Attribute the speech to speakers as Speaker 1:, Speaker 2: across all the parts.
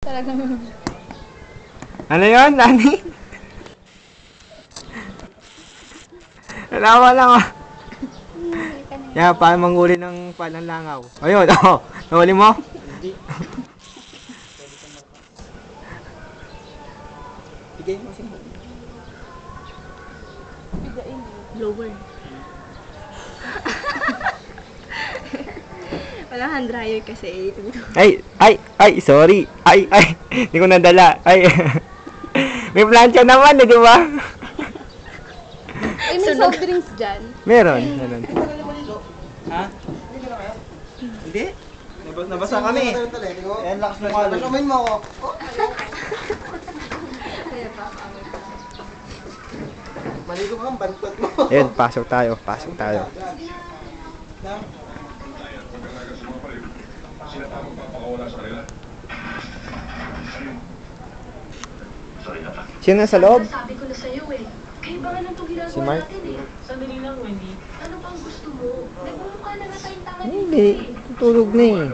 Speaker 1: Talagang...
Speaker 2: Ano yun, Nani? Nalawa lang ah. Kaya paano manghuli ng pananlangaw? Ayun, oh. Nahuli mo?
Speaker 3: Hindi. Bigay mo kasi.
Speaker 1: Bigain.
Speaker 4: Blower. Walang hand dryer kasi.
Speaker 2: Ay, sorry. Ay, hindi ko nadala. Ay, may plancha naman eh, di ba?
Speaker 1: Eh, may soft drinks dyan.
Speaker 2: Meron.
Speaker 3: Ha? Hindi. Nabasa kami. Ayan, lakas mo ka. Nasumin mo ako. Maligo ka ang bantot mo.
Speaker 2: Ayun, pasok tayo. Sino nasa loob?
Speaker 5: Sabi ko na sa'yo eh. Kayo ba nga lang itong ginagawa
Speaker 2: Si Mark?
Speaker 5: natin eh. Sandali lang, Wendy. Ano pang gusto mo? Nagmumukha na nga tayong tanga dito
Speaker 2: Hindi,
Speaker 5: eh.
Speaker 2: tutulog na eh.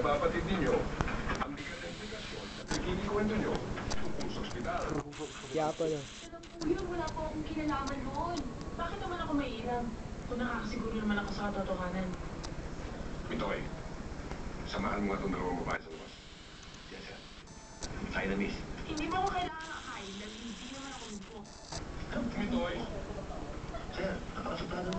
Speaker 2: Kaya pala.
Speaker 5: Yun, wala po akong kinalaman doon. Bakit naman ako maiiram? Kung nakakasiguro naman ako sa katotohanan.
Speaker 6: Mitoy, samahan mo nga itong dalawang babae sa labas. Yes, sir. Fine na, miss.
Speaker 5: Hindi mo ako kailangan kakain dahil hindi naman ako lupo.
Speaker 6: Mitoy. Sir, nakakasapado